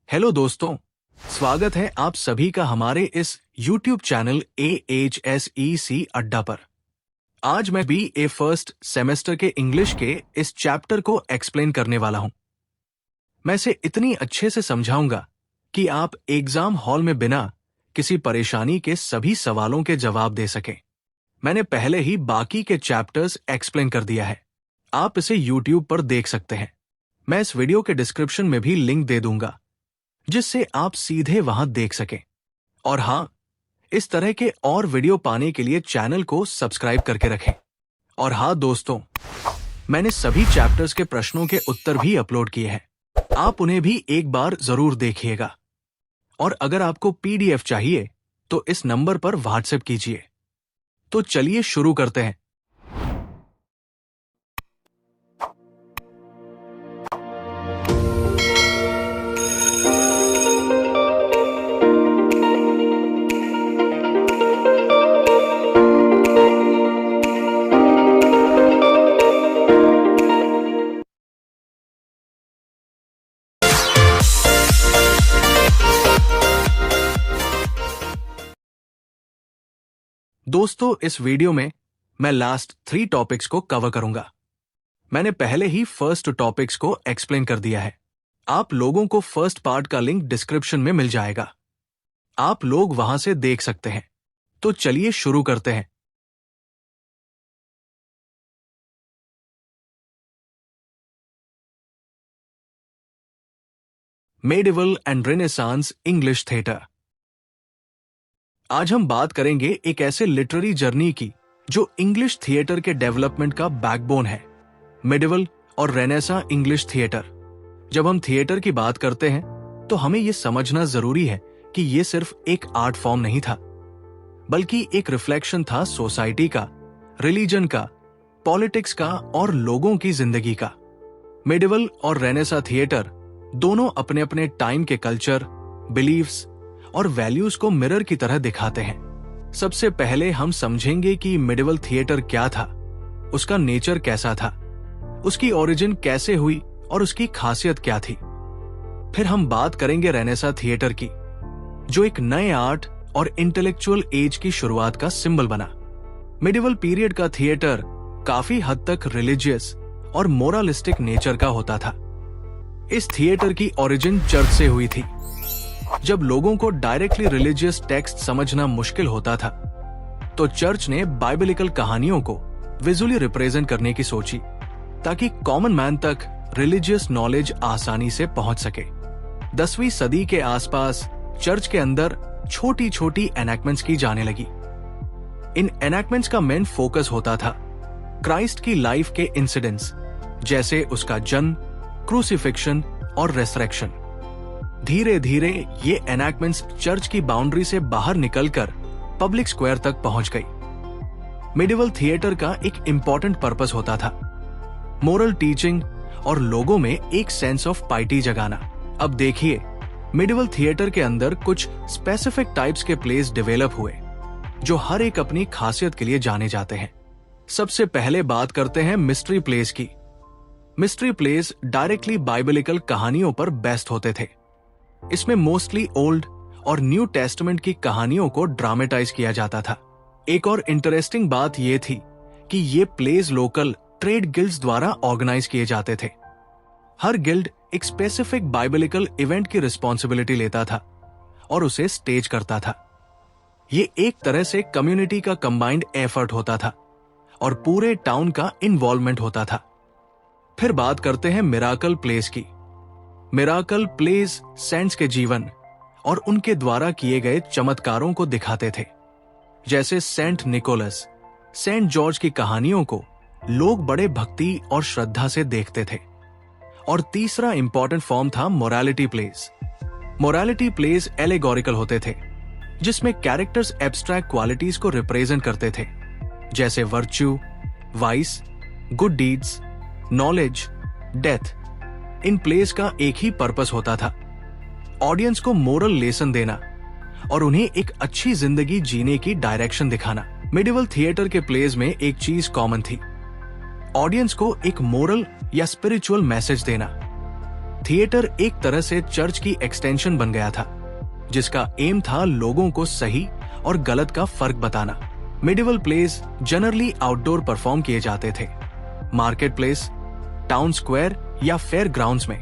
Hello दोस्तों, स्वागत है आप सभी का हमारे इस YouTube चैनल AHSEC अड्डा पर। आज मैं BA फर्स्ट सेमेस्टर के इंग्लिश के इस चैप्टर को एक्सप्लेन करने वाला हूं। मैं इसे इतनी अच्छे से समझाऊंगा कि आप एग्जाम हॉल में बिना किसी परेशानी के सभी सवालों के जवाब दे सकें। मैंने पहले ही बाकी के चैप्टर्स एक्सप्लेन कर दिया है, आप इसे YouTube पर देख सकते हैं। मैं इस वीडियो के डिस्क्रिप्शन में भी लिंक दे दूंगा जिससे आप सीधे वहां देख सकें। और हाँ, इस तरह के और वीडियो पाने के लिए चैनल को सब्सक्राइब करके रखें। और हाँ दोस्तों, मैंने सभी चैप्टर्स के प्रश्नों के उत्तर भी अपलोड किए हैं, आप उन्हें भी एक बार जरूर देखिएगा। और अगर आपको PDF चाहिए तो इस नंबर पर व्हाट्सएप कीजिए। तो चलिए शुरू करते हैं। दोस्तों, इस वीडियो में मैं लास्ट 3 टॉपिक्स को कवर करूंगा। मैंने पहले ही फर्स्ट टॉपिक्स को एक्सप्लेन कर दिया है। आप लोगों को फर्स्ट पार्ट का लिंक डिस्क्रिप्शन में मिल जाएगा, आप लोग वहां से देख सकते हैं। तो चलिए शुरू करते हैं। Medieval and renaissance English theatre. आज हम बात करेंगे एक ऐसे लिटरेरी जर्नी की जो इंग्लिश थिएटर के डेवलपमेंट का बैकबोन है, मिडिवल और रेनेसां इंग्लिश थिएटर। जब हम थिएटर की बात करते हैं तो हमें यह समझना जरूरी है कि यह सिर्फ एक आर्ट फॉर्म नहीं था, बल्कि एक रिफ्लेक्शन था सोसाइटी का, रिलीजन का, पॉलिटिक्स का और लोगों की जिंदगी का। मिडिवल और रेनेसां थिएटर दोनों अपने अपने टाइम के कल्चर, बिलीव्स और वैल्यूज को मिरर की तरह दिखाते हैं। सबसे पहले हम समझेंगे कि मिडिवल थिएटर क्या था, उसका नेचर कैसा था, उसकी ओरिजिन कैसे हुई और उसकी खासियत क्या थी। फिर हम बात करेंगे रेनेसां थिएटर की, जो एक नए आर्ट और इंटेलेक्चुअल एज की शुरुआत का सिंबल बना। मिडिवल पीरियड का थिएटर काफी हद तक रिलीजियस और मोरलिस्टिक नेचर का होता था। इस थिएटर की ओरिजिन चर्च से हुई थी। जब लोगों को डायरेक्टली रिलीजियस टेक्स्ट समझना मुश्किल होता था, तो चर्च ने बाइबलिकल कहानियों को विजुअली रिप्रेजेंट करने की सोची, ताकि कॉमन मैन तक रिलीजियस नॉलेज आसानी से पहुंच सके। 10वीं सदी के आसपास चर्च के अंदर छोटी छोटी एनैक्टमेंट्स की जाने लगी। इन एनैक्टमेंट्स का मेन फोकस होता था क्राइस्ट की लाइफ के इंसिडेंट्स, जैसे उसका जन्म, क्रूसिफिक्शन और रेसरेक्शन। धीरे धीरे ये एनैक्टमेंट्स चर्च की बाउंड्री से बाहर निकलकर पब्लिक स्क्वायर तक पहुंच गई। मिडिवल थिएटर का एक इंपॉर्टेंट पर्पस होता था मोरल टीचिंग और लोगों में एक सेंस ऑफ पाइटी जगाना। अब देखिए, मिडिवल थिएटर के अंदर कुछ स्पेसिफिक टाइप्स के प्लेस डेवलप हुए जो हर एक अपनी खासियत के लिए जाने जाते हैं। सबसे पहले बात करते हैं मिस्ट्री प्लेस की। मिस्ट्री प्लेस डायरेक्टली बाइबलिकल कहानियों पर बेस्ड होते थे। इसमें मोस्टली ओल्ड और न्यू टेस्टामेंट की कहानियों को ड्रामेटाइज किया जाता था। एक और इंटरेस्टिंग बात यह थी कि ये प्लेस लोकल ट्रेड गिल्ड्स द्वारा ऑर्गेनाइज किए जाते थे। हर गिल्ड एक स्पेसिफिक बाइबलिकल इवेंट की रिस्पॉन्सिबिलिटी लेता था और उसे स्टेज करता था। ये एक तरह से कम्युनिटी का कंबाइंड एफर्ट होता था और पूरे टाउन का इन्वॉल्वमेंट होता था। फिर बात करते हैं मिराकल प्लेस की। मिराकल प्लेस सेंट्स के जीवन और उनके द्वारा किए गए चमत्कारों को दिखाते थे, जैसे सेंट निकोलस, सेंट जॉर्ज की कहानियों को लोग बड़े भक्ति और श्रद्धा से देखते थे। और तीसरा इंपॉर्टेंट फॉर्म था morality place. Morality place allegorical होते थे, जिसमें कैरेक्टर्स एब्स्ट्रैक्ट क्वालिटीज को रिप्रेजेंट करते थे, जैसे virtue, vice, good deeds, knowledge, death. In place का एक ही पर्पस होता था, ऑडियंस को मोरल लेसन देना और उन्हें एक अच्छी जिंदगी जीने की डायरेक्शन दिखाना। मिडिवल थिएटर के प्लेस में एक चीज कॉमन थी, ऑडियंस को एक मोरल या स्पिरिचुअल मैसेज देना। थिएटर एक तरह से चर्च की एक्सटेंशन बन गया था, जिसका एम था लोगों को सही और गलत का फर्क बताना। Medieval place generally outdoor perform किए जाते थे, मार्केट प्लेस, टाउन स्क्वायर या फेयर ग्राउंड्स में।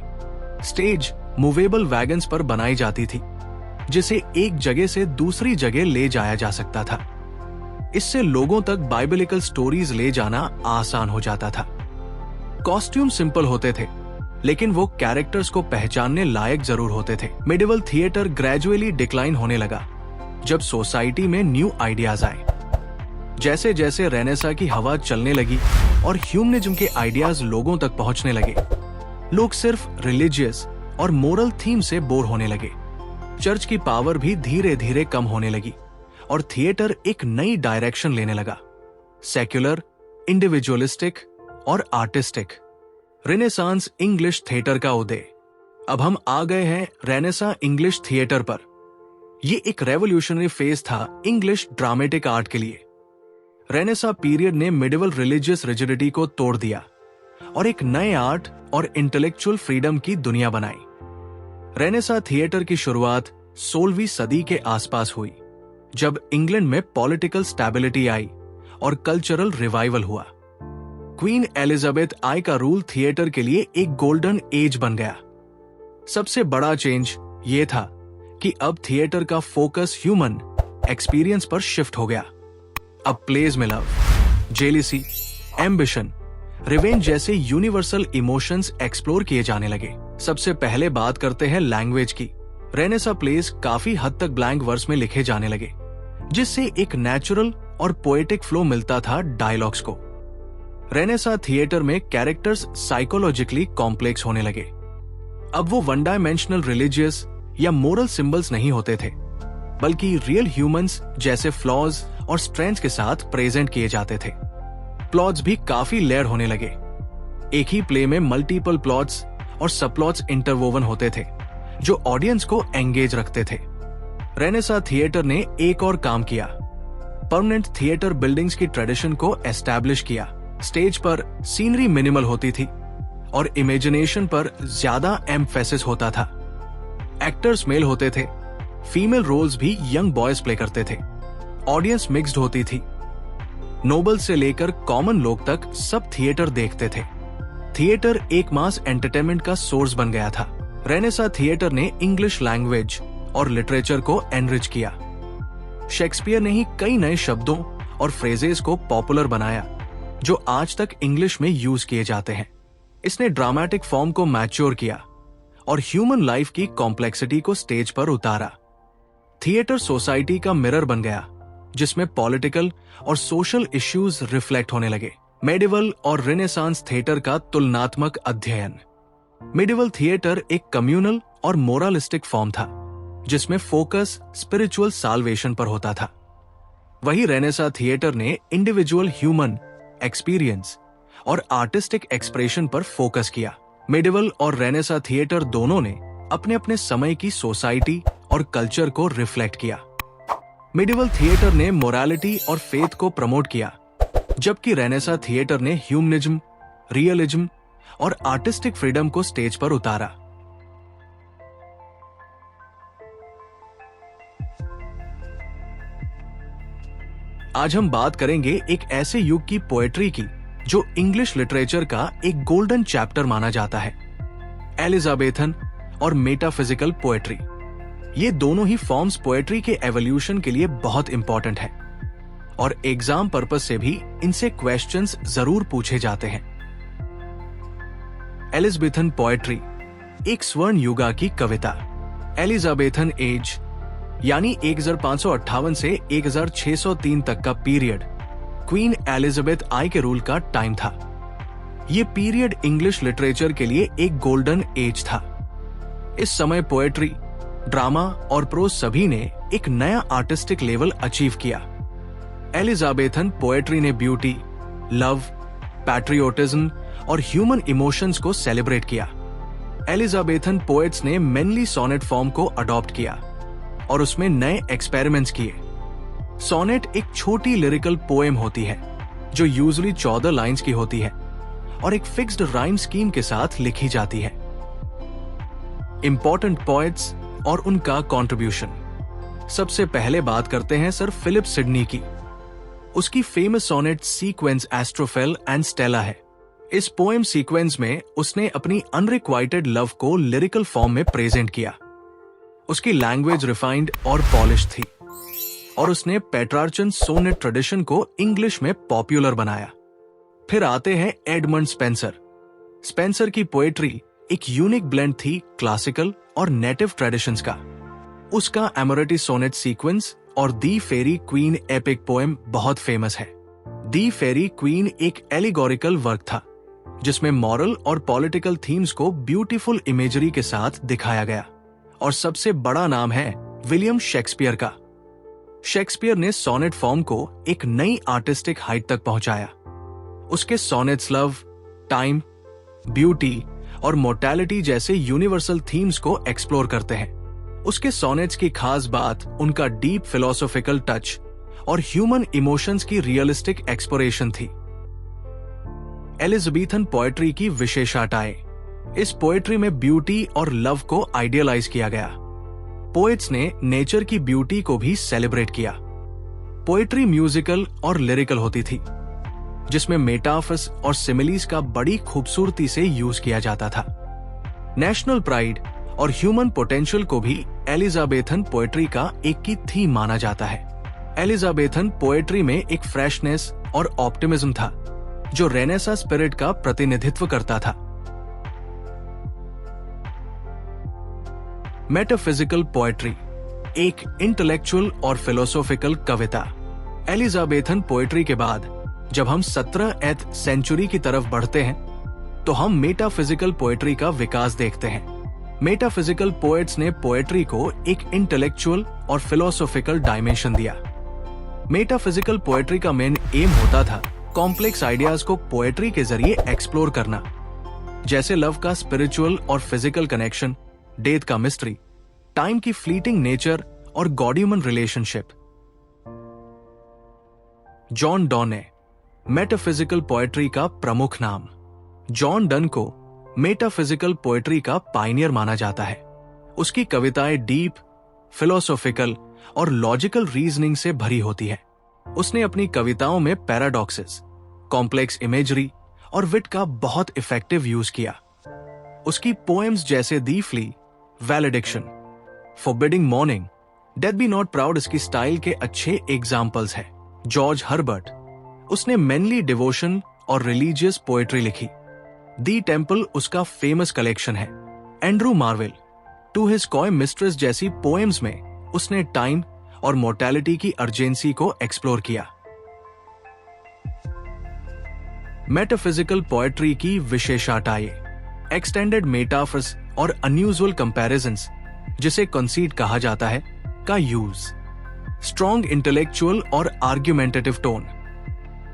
स्टेज मूवेबल वैगन्स पर बनाई जाती थी, जिसे एक जगह से दूसरी जगह ले जाया जा सकता था। इससे लोगों तक बाइबलिकल स्टोरीज ले जाना आसान हो जाता था। कॉस्ट्यूम सिंपल होते थे, लेकिन वो कैरेक्टर्स को पहचानने लायक जरूर होते थे। मिडिवल थिएटर ग्रेजुअली डिक्लाइन होने लगा जब सोसाइटी में न्यू आइडियाज आए। जैसे जैसे रेनेसा की हवा चलने लगी और ह्यूमनिज्म के आइडियाज लोगों तक पहुंचने लगे, लोग सिर्फ रिलीजियस और मोरल थीम से बोर होने लगे। चर्च की पावर भी धीरे धीरे कम होने लगी और थिएटर एक नई डायरेक्शन लेने लगा, सेक्युलर, इंडिविजुअलिस्टिक और आर्टिस्टिक। रेनेसांस इंग्लिश थिएटर का उदय। अब हम आ गए हैं रेनेसा इंग्लिश थिएटर पर। ये एक रेवोल्यूशनरी फेज था इंग्लिश ड्रामेटिक आर्ट के लिए। रेनेसा पीरियड ने मिडिवल रिलीजियस रिजिडिटी को तोड़ दिया और एक नए आर्ट और इंटेलेक्चुअल फ्रीडम की दुनिया बनाई। रेनेसा थिएटर की शुरुआत 16वीं सदी के आसपास हुई, जब इंग्लैंड में पॉलिटिकल स्टेबिलिटी आई और कल्चरल रिवाइवल हुआ। क्वीन एलिजाबेथ आई का रूल थिएटर के लिए एक गोल्डन एज बन गया। सबसे बड़ा चेंज ये था कि अब थिएटर का फोकस ह्यूमन एक्सपीरियंस पर शिफ्ट हो गया। अब प्लेज में लव, जेलिसी, एम्बिशन, रिवेंज जैसे यूनिवर्सल इमोशंस एक्सप्लोर किए जाने लगे। सबसे पहले बात करते हैं लैंग्वेज की। रेनेसा प्लेस काफी हद तक ब्लैंक वर्स में लिखे जाने लगे, जिससे एक नेचुरल और पोएटिक फ्लो मिलता था डायलॉग्स को। रेनेसा थिएटर में कैरेक्टर्स साइकोलॉजिकली कॉम्प्लेक्स होने लगे। अब वो वन डायमेंशनल रिलीजियस या मोरल सिंबल्स नहीं होते थे, बल्कि रियल ह्यूमंस जैसे फ्लॉज और स्ट्रेंथ्स के साथ प्रेजेंट किए जाते थे। प्लॉट्स भी काफी लेयर होने लगे। एक ही प्ले में मल्टीपल प्लॉट्स और सबप्लॉट्स इंटरवोवन होते थे, जो ऑडियंस को एंगेज रखते थे। रेनेसा थिएटर ने एक और काम किया, परमानेंट थिएटर बिल्डिंग्स की ट्रेडिशन को एस्टैब्लिश किया। स्टेज पर सीनरी मिनिमल होती थी और इमेजिनेशन पर ज्यादा एम्फेसिस होता था। एक्टर्स मेल होते थे, फीमेल रोल्स भी यंग बॉयज प्ले करते थे। ऑडियंस मिक्स्ड होती थी, नोबल से लेकर कॉमन लोग तक सब थिएटर देखते थे। थिएटर एक मास एंटरटेनमेंट का सोर्स बन गया था। रेनेसा थिएटर ने इंग्लिश लैंग्वेज और लिटरेचर को एनरिच किया। शेक्सपियर ने ही कई नए शब्दों और फ्रेजेस को पॉपुलर बनाया, जो आज तक इंग्लिश में यूज किए जाते हैं। इसने ड्रामेटिक फॉर्म को मैच्योर किया और ह्यूमन लाइफ की कॉम्प्लेक्सिटी को स्टेज पर उतारा। थिएटर सोसाइटी का मिरर बन गया, जिसमें पॉलिटिकल और सोशल इश्यूज रिफ्लेक्ट होने लगे। मेडिवल और रेनेसांस थिएटर का तुलनात्मक अध्ययन। मेडिवल थिएटर एक कम्युनल और मोरलिस्टिक फॉर्म था, जिसमें फोकस स्पिरिचुअल साल्वेशन पर होता था। वही रेनेसा थिएटर ने इंडिविजुअल ह्यूमन एक्सपीरियंस और आर्टिस्टिक एक्सप्रेशन पर फोकस किया। मेडिवल और रेनेसा थिएटर दोनों ने अपने अपने समय की सोसाइटी और कल्चर को रिफ्लेक्ट किया। मेडिवल थिएटर ने मोरालिटी और फेथ को प्रमोट किया, जबकि रेनेसा थिएटर ने ह्यूमनिज्म, रियलिज्म और आर्टिस्टिक फ्रीडम को स्टेज पर उतारा। आज हम बात करेंगे एक ऐसे युग की पोएट्री की जो इंग्लिश लिटरेचर का एक गोल्डन चैप्टर माना जाता है, एलिजाबेथन और मेटाफिजिकल पोएट्री। ये दोनों ही फॉर्म्स पोएट्री के एवोल्यूशन के लिए बहुत इंपॉर्टेंट है और एग्जाम पर्पस से भी इनसे क्वेश्चंस जरूर पूछे जाते हैं। एलिजाबेथन पोएट्री एक स्वर्ण युगा की कविता। एलिजाबेथन एज यानी 1558 से 1603 तक का पीरियड क्वीन एलिजाबेथ आई के रूल का टाइम था। ये पीरियड इंग्लिश लिटरेचर के लिए एक गोल्डन एज था। इस समय पोएट्री, ड्रामा और प्रोज सभी ने एक नया आर्टिस्टिक लेवल अचीव किया। एलिजाबेथन पोएट्री ने ब्यूटी, लव, पैट्रियोटिज्म और ह्यूमन इमोशंस को सेलिब्रेट किया। एलिजाबेथन पोएट्स ने मेनली सोनेट फॉर्म को अडॉप्ट किया और उसमें नए एक्सपेरिमेंट्स किए। सोनेट एक छोटी लिरिकल पोएम होती है जो यूजुअली 14 लाइंस की होती है और एक फिक्स्ड राइम स्कीम के साथ लिखी जाती है। इंपॉर्टेंट पोएट्स और उनका कंट्रीब्यूशन। सबसे पहले बात करते हैं सर फिलिप सिडनी की। उसकी famous sonnet sequence Astrophel and Stella है। इस पोएम सीक्वेंस में उसने अपनी अनरिक्वाइटेड लव को लिरिकल फॉर्म में प्रेजेंट किया। उसकी लैंग्वेज रिफाइंड और पॉलिश थी और उसने पेट्रार्चन सोनेट ट्रेडिशन को इंग्लिश में पॉपुलर बनाया। फिर आते हैं एडमंड स्पेंसर। स्पेंसर की पोएट्री एक यूनिक ब्लेंड थी क्लासिकल और नेटिव ट्रेडिशंस का। उसका एमोरेटी सोनेट सीक्वेंस और the Faerie Queene epic poem बहुत फेमस है। दी फेरी क्वीन एक एलिगोरिकल वर्क था जिसमें मॉरल और पॉलिटिकल थीम्स को ब्यूटीफुल इमेजरी के साथ दिखाया गया। और सबसे बड़ा नाम है विलियम शेक्सपियर का। शेक्सपियर ने सोनेट फॉर्म को एक नई आर्टिस्टिक हाइट तक पहुंचाया। उसके सोनेट्स लव, टाइम, ब्यूटी और मोर्टेलिटी जैसे यूनिवर्सल थीम्स को एक्सप्लोर करते हैं। उसके सोनेट्स की खास बात उनका डीप फिलोसॉफिकल टच और ह्यूमन इमोशंस की रियलिस्टिक एक्सप्लोरेशन थी। एलिजाबेथन पोएट्री की विशेषताएं। इस पोएट्री में ब्यूटी और लव को आइडियलाइज किया गया। पोएट्स ने नेचर की ब्यूटी को भी सेलिब्रेट किया। पोएट्री म्यूजिकल और लिरिकल होती थी जिसमें मेटाफर्स और सिमिलीज का बड़ी खूबसूरती से यूज किया जाता था। नेशनल प्राइड और ह्यूमन पोटेंशियल को भी एलिजाबेथन पोएट्री का एक की थीम माना जाता है। एलिजाबेथन पोएट्री में एक फ्रेशनेस और ऑप्टिमिज्म था जो रेनेसा स्पिरिट का प्रतिनिधित्व करता था। मेटाफिजिकल पोएट्री एक इंटेलेक्चुअल और फिलोसॉफिकल कविता। एलिजाबेथन पोएट्री के बाद जब हम 17वीं सेंचुरी की तरफ बढ़ते हैं तो हम मेटाफिजिकल पोएट्री का विकास देखते हैं। मेटाफिजिकल पोएट्स ने पोएट्री को एक इंटेलेक्चुअल और फिलोसॉफिकल डायमेंशन दिया। मेटाफिजिकल पोएट्री का मेन एम होता था कॉम्प्लेक्स आइडियाज को पोएट्री के जरिए एक्सप्लोर करना, जैसे लव का स्पिरिचुअल और फिजिकल कनेक्शन, डेथ का मिस्ट्री, टाइम की फ्लीटिंग नेचर और God human relationship. John Donne है मेटाफिजिकल पोएट्री का प्रमुख नाम। जॉन डन को मेटाफिजिकल पोएट्री का पायनियर माना जाता है। उसकी कविताएं डीप, फिलोसॉफिकल और लॉजिकल रीजनिंग से भरी होती है। उसने अपनी कविताओं में पैराडॉक्सेस, कॉम्प्लेक्स इमेजरी और विट का बहुत इफेक्टिव यूज किया। उसकी पोएम्स जैसे the flea, valediction, forbidding mourning, death be not proud इसकी स्टाइल के अच्छे एग्जाम्पल्स हैं। जॉर्ज हर्बर्ट, उसने मेनली डिवोशन और रिलीजियस पोएट्री लिखी। दी टेम्पल उसका फेमस कलेक्शन है। Andrew Marvell, to his coy mistress जैसी पोएम्स में उसने टाइम और मोर्टेलिटी की अर्जेंसी को एक्सप्लोर किया। मेटाफिजिकल पोएट्री की विशेषताएं। एक्सटेंडेड मेटाफर्स और अनयूजुअल कंपैरिजंस, जिसे कंसीट कहा जाता है, का यूज। स्ट्रॉन्ग इंटेलेक्चुअल और आर्ग्यूमेंटेटिव टोन।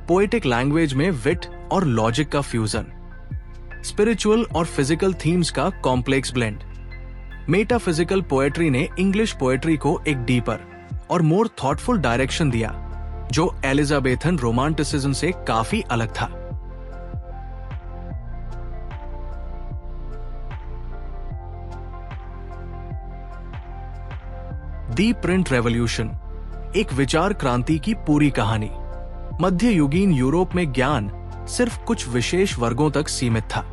पोएटिक लैंग्वेज में विट और लॉजिक का फ्यूजन। स्पिरिचुअल और फिजिकल थीम्स का कॉम्प्लेक्स ब्लेंड। मेटाफिजिकल पोएट्री ने इंग्लिश पोएट्री को एक डीपर और मोर थॉटफुल डायरेक्शन दिया जो एलिजाबेथन रोमांटिसिज्म से काफी अलग था। दी प्रिंट रेवोल्यूशन एक विचार क्रांति की पूरी कहानी। मध्ययुगीन यूरोप में ज्ञान सिर्फ कुछ विशेष वर्गों तक सीमित था।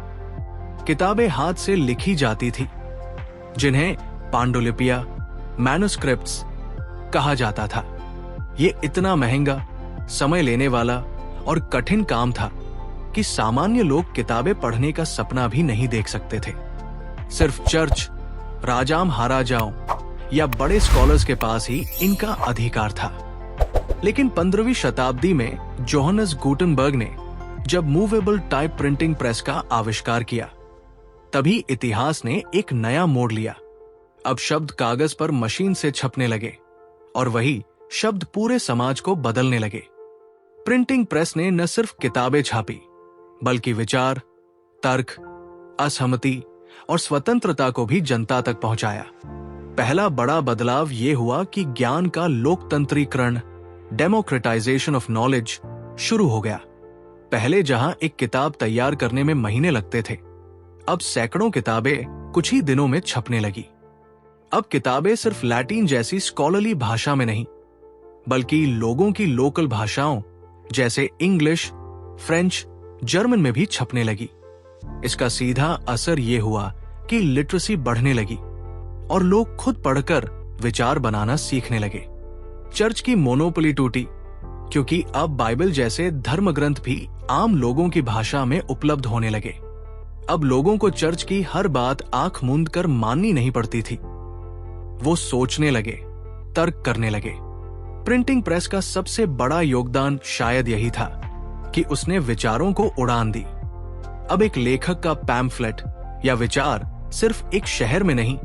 किताबें हाथ से लिखी जाती थी जिन्हें पांडुलिपियां, मैन्युस्क्रिप्ट्स कहा जाता था। ये इतना महंगा, समय लेने वाला और कठिन काम था कि सामान्य लोग किताबें पढ़ने का सपना भी नहीं देख सकते थे। सिर्फ चर्च, राजा महाराजाओं या बड़े स्कॉलर्स के पास ही इनका अधिकार था। लेकिन 15वीं शताब्दी में जोहानस गुटेनबर्ग ने जब मूवेबल टाइप प्रिंटिंग प्रेस का आविष्कार किया, तभी इतिहास ने एक नया मोड़ लिया। अब शब्द कागज पर मशीन से छपने लगे और वही शब्द पूरे समाज को बदलने लगे। प्रिंटिंग प्रेस ने न सिर्फ किताबें छापी, बल्कि विचार, तर्क, असहमति और स्वतंत्रता को भी जनता तक पहुंचाया। पहला बड़ा बदलाव यह हुआ कि ज्ञान का लोकतंत्रीकरण, डेमोक्रेटाइजेशन ऑफ नॉलेज शुरू हो गया। पहले जहां एक किताब तैयार करने में महीने लगते थे, अब सैकड़ों किताबें कुछ ही दिनों में छपने लगी। अब किताबें सिर्फ लैटिन जैसी स्कॉलरली भाषा में नहीं, बल्कि लोगों की लोकल भाषाओं जैसे इंग्लिश, फ्रेंच, जर्मन में भी छपने लगी। इसका सीधा असर यह हुआ कि लिटरेसी बढ़ने लगी और लोग खुद पढ़कर विचार बनाना सीखने लगे। चर्च की मोनोपोली टूटी, क्योंकि अब बाइबल जैसे धर्म ग्रंथ भी आम लोगों की भाषा में उपलब्ध होने लगे। अब लोगों को चर्च की हर बात आंख मूंद कर माननी नहीं पड़ती थी। वो सोचने लगे, तर्क करने लगे। प्रिंटिंग प्रेस का सबसे बड़ा योगदान शायद यही था कि उसने विचारों को उड़ान दी। अब एक लेखक का पैम्फलेट या विचार सिर्फ एक शहर में नहीं,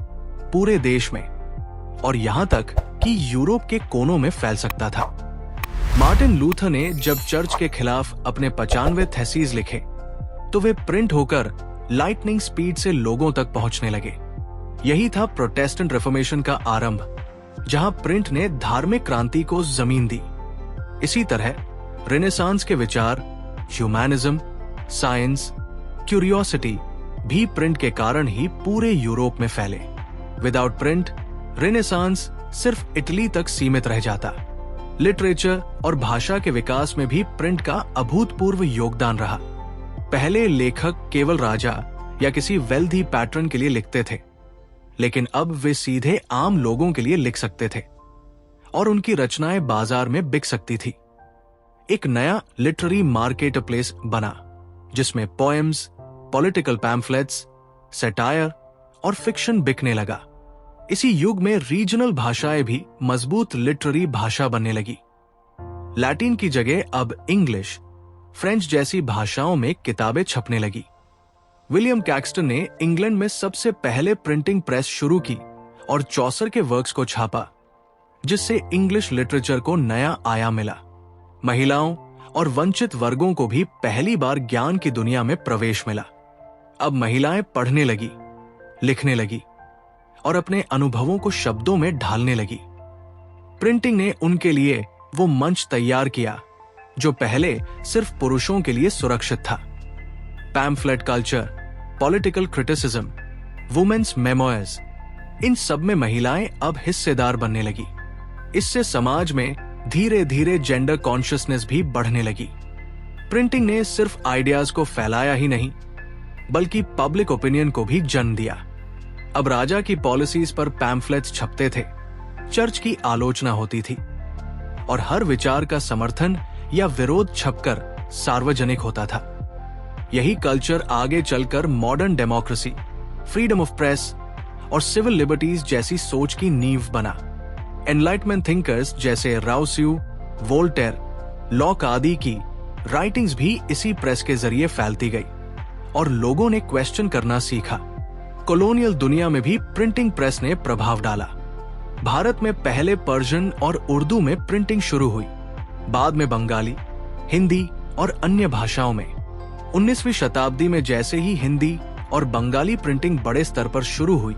पूरे देश में और यहां तक कि यूरोप के कोनों में फैल सकता था। मार्टिन लूथर ने जब चर्च के खिलाफ अपने 95 थेसिस लिखे, तो वे प्रिंट होकर लाइटनिंग स्पीड से लोगों तक पहुंचने लगे। यही था प्रोटेस्टेंट रिफॉर्मेशन का आरंभ, जहां प्रिंट ने धार्मिक क्रांति को जमीन दी। इसी तरह रेनेसांस के विचार, ह्यूमैनिज्म, साइंस, क्यूरियोसिटी भी प्रिंट के कारण ही पूरे यूरोप में फैले। विदाउट प्रिंट रेनेसांस सिर्फ इटली तक सीमित रह जाता। लिटरेचर और भाषा के विकास में भी प्रिंट का अभूतपूर्व योगदान रहा। पहले लेखक केवल राजा या किसी वेल्दी पैटर्न के लिए लिखते थे, लेकिन अब वे सीधे आम लोगों के लिए लिख सकते थे और उनकी रचनाएं बाजार में बिक सकती थी। एक नया लिटरेरी मार्केट प्लेस बना, जिसमें पोएम्स, पॉलिटिकल पैम्फलेट्स, सैटायर और फिक्शन बिकने लगा। इसी युग में रीजनल भाषाएं भी मजबूत लिटरेरी भाषा बनने लगी। लैटिन की जगह अब इंग्लिश, फ्रेंच जैसी भाषाओं में किताबें छपने लगी। विलियम कैक्सटन ने इंग्लैंड में सबसे पहले प्रिंटिंग प्रेस शुरू की और चौसर के वर्क्स को छापा, जिससे इंग्लिश लिटरेचर को नया आयाम मिला। महिलाओं और वंचित वर्गों को भी पहली बार ज्ञान की दुनिया में प्रवेश मिला। अब महिलाएं पढ़ने लगी, लिखने लगी और अपने अनुभवों को शब्दों में ढालने लगी। प्रिंटिंग ने उनके लिए वो मंच तैयार किया जो पहले सिर्फ पुरुषों के लिए सुरक्षित था। Pamphlet culture, political criticism, women's memoirs, इन सब में महिलाएं अब हिस्सेदार बनने लगी। इससे समाज में धीरे धीरे जेंडर कॉन्शियसनेस भी बढ़ने लगी। प्रिंटिंग ने सिर्फ आइडियाज को फैलाया ही नहीं, बल्कि पब्लिक ओपिनियन को भी जन्म दिया। अब राजा की पॉलिसीज पर पैम्फलेट्स छपते थे, चर्च की आलोचना होती थी और हर विचार का समर्थन या विरोध छपकर सार्वजनिक होता था। यही कल्चर आगे चलकर modern democracy, freedom of press और सिविल लिबर्टीज जैसी सोच की नींव बना। एनलाइटमेंट थिंकर्स जैसे राउस्यू, वोल्टेयर, लॉक आदि की राइटिंग्स भी इसी प्रेस के जरिए फैलती गई और लोगों ने क्वेश्चन करना सीखा। कॉलोनियल दुनिया में भी प्रिंटिंग प्रेस ने प्रभाव डाला। भारत में पहले पर्शियन और उर्दू में प्रिंटिंग शुरू हुई, बाद में बंगाली, हिंदी और अन्य भाषाओं में। 19वीं शताब्दी में जैसे ही हिंदी और बंगाली प्रिंटिंग बड़े स्तर पर शुरू हुई,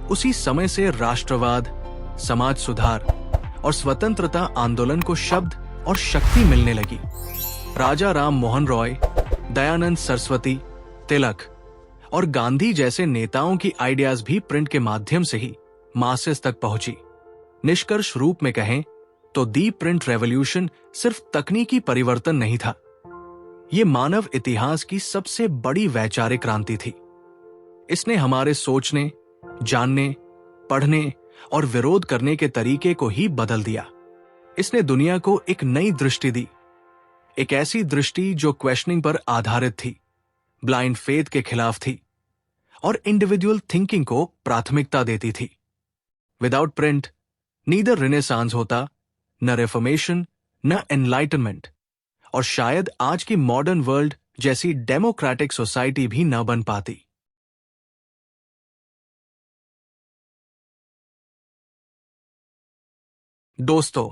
उसी समय से राष्ट्रवाद, समाज सुधार और स्वतंत्रता आंदोलन को शब्द और शक्ति मिलने लगी। राजा राम मोहन रॉय, दयानंद सरस्वती, तिलक और गांधी जैसे नेताओं की आइडियाज भी प्रिंट के माध्यम से ही मासेस तक पहुंची। निष्कर्ष रूप में कहें तो दी प्रिंट रेवोल्यूशन सिर्फ तकनीकी परिवर्तन नहीं था, ये मानव इतिहास की सबसे बड़ी वैचारिक क्रांति थी। इसने हमारे सोचने, जानने, पढ़ने और विरोध करने के तरीके को ही बदल दिया। इसने दुनिया को एक नई दृष्टि दी, एक ऐसी दृष्टि जो क्वेश्चनिंग पर आधारित थी, ब्लाइंड फेथ के खिलाफ थी और इंडिविजुअल थिंकिंग को प्राथमिकता देती थी। विदाउट प्रिंट नीदर रेनेसांस होता, न रिफॉर्मेशन, न एनलाइटनमेंट और शायद आज की मॉडर्न वर्ल्ड जैसी डेमोक्रेटिक सोसाइटी भी न बन पाती। दोस्तों,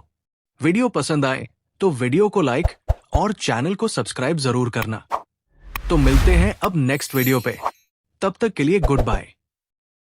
वीडियो पसंद आए तो वीडियो को लाइक और चैनल को सब्सक्राइब जरूर करना। तो मिलते हैं अब नेक्स्ट वीडियो पे। तब तक के लिए गुड बाय।